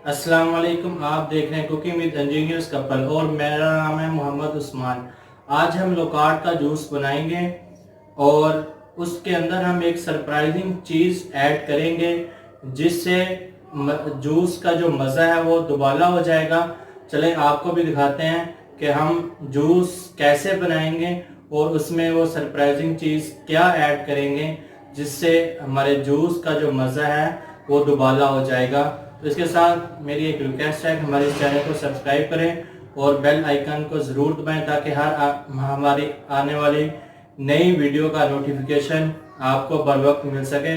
अस्सलाम वालेकुम। आप देख रहे हैं कुकिंग विद इंजीनियर्स कपल और मेरा नाम है मोहम्मद उस्मान। आज हम लोकार्ड का जूस बनाएंगे और उसके अंदर हम एक सरप्राइजिंग चीज़ ऐड करेंगे जिससे जूस का जो मज़ा है वो दुबाला हो जाएगा। चलें आपको भी दिखाते हैं कि हम जूस कैसे बनाएंगे और उसमें वो सरप्राइजिंग चीज़ क्या ऐड करेंगे जिससे हमारे जूस का जो मज़ा है वो दुबाला हो जाएगा। तो इसके साथ मेरी एक रिक्वेस्ट है कि हमारे इस चैनल को सब्सक्राइब करें और बेल आइकन को ज़रूर दबाएं ताकि हमारी आने वाली नई वीडियो का नोटिफिकेशन आपको बर वक्त मिल सके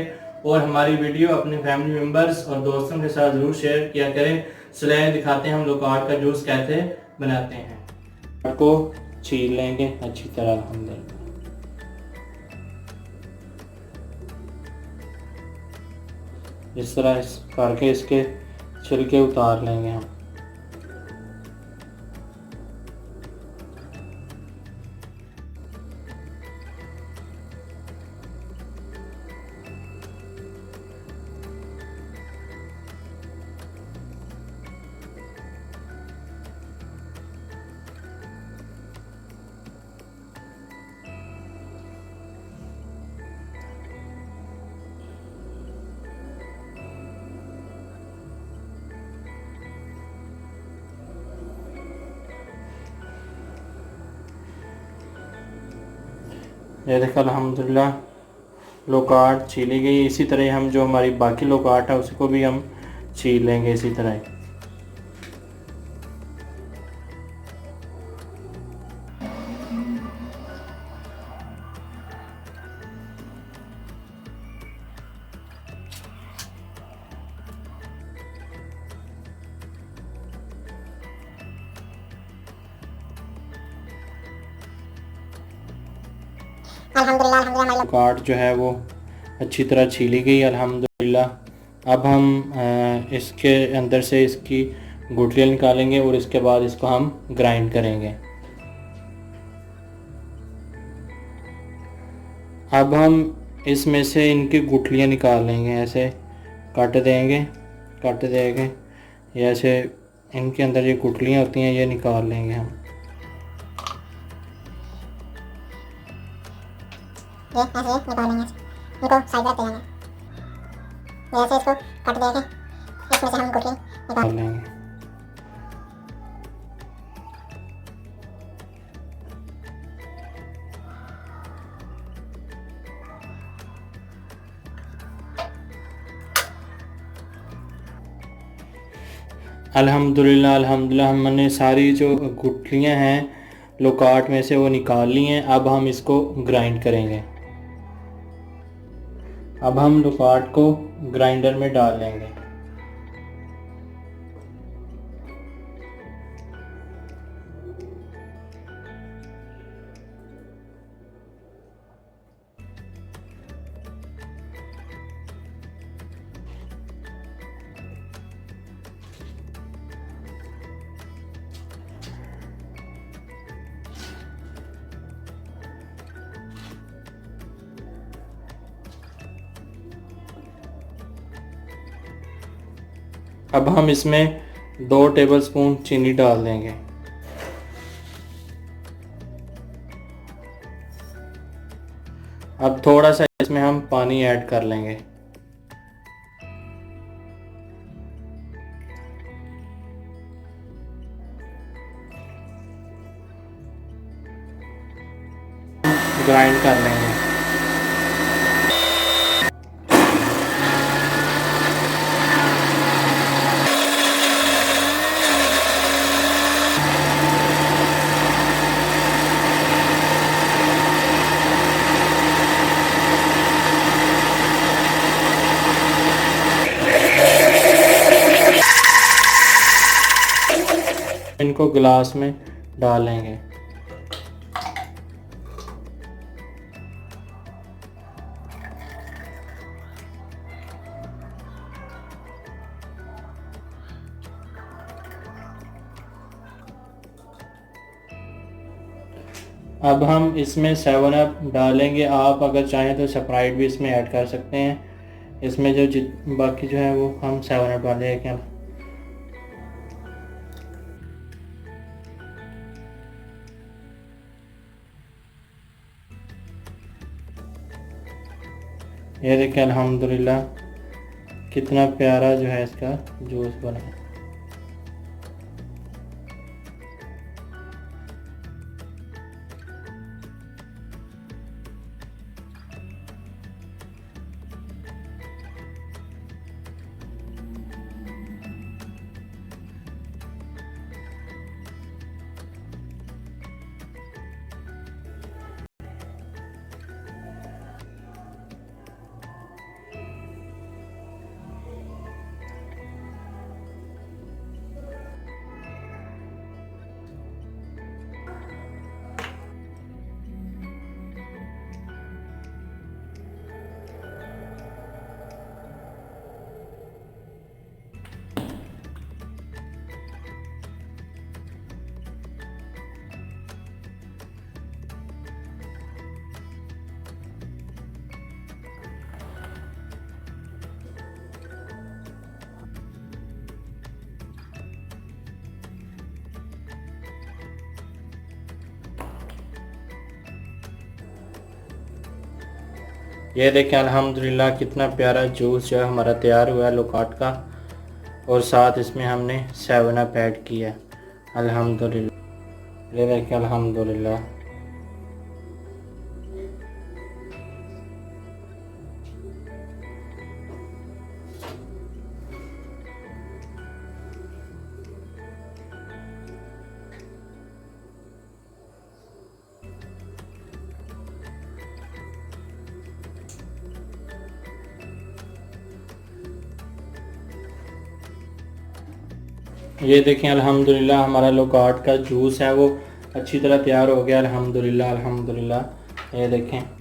और हमारी वीडियो अपने फैमिली मेम्बर्स और दोस्तों के साथ ज़रूर शेयर किया करें। चलें दिखाते हैं हम लोकार्ड का जूस कैसे बनाते हैं। को छील लेंगे अच्छी तरह अल्हम्दुलिल्लाह। इस तरह करके इसके छिलके उतार लेंगे हम। ये देखो अल्हम्दुलिल्लाह लोकार्ड छीली गई। इसी तरह हम जो हमारी बाकी लोकार्ड है उसको भी हम छील लेंगे इसी तरह। अल्हम्दुलिल्लाह काट जो है वो अच्छी तरह छीली गई अल्हम्दुलिल्लाह। अब हम इसके अंदर से इसकी गुठलियाँ निकालेंगे और इसके बाद इसको हम ग्राइंड करेंगे। अब हम इसमें से इनकी गुठलियाँ निकाल लेंगे, ऐसे काट देंगे ये ऐसे इनके अंदर ये गुठलियाँ होती हैं ये निकाल लेंगे हम। ये ऐसे निकालेंगे, इनको साइड रख देंगे। जैसे इसको कट देंगे, इसमें से हम गुठली निकाल लेंगे। अल्हम्दुलिल्लाह हमने सारी जो गुठलियाँ हैं लोकार्ड में से वो निकाल ली हैं। अब हम इसको ग्राइंड करेंगे। अब हम लोकार्ड को ग्राइंडर में डाल लेंगे। अब हम इसमें 2 टेबलस्पून चीनी डाल देंगे। अब थोड़ा सा इसमें हम पानी ऐड कर लेंगे। ग्राइंड कर लेंगे। इनको गिलास में डालेंगे। अब हम इसमें 7 अप डालेंगे। आप अगर चाहें तो स्प्राइट भी इसमें ऐड कर सकते हैं। इसमें जो बाकी जो है वो हम 7 अप डालेंगे। ये देखिए अल्हम्दुलिल्लाह कितना प्यारा जो है इसका जूस बना है। ये देखें अल्हम्दुलिल्लाह कितना प्यारा जूस जो है हमारा तैयार हुआ है लोकार्ट का, और साथ इसमें हमने 7 अप ऐड किया है अल्हम्दुलिल्लाह। ये देखें अल्हम्दुलिल्लाह। ये देखें अल्हम्दुलिल्लाह हमारा लोकार्ट का जूस है वो अच्छी तरह तैयार हो गया अल्हम्दुलिल्लाह अल्हम्दुलिल्लाह। ये देखें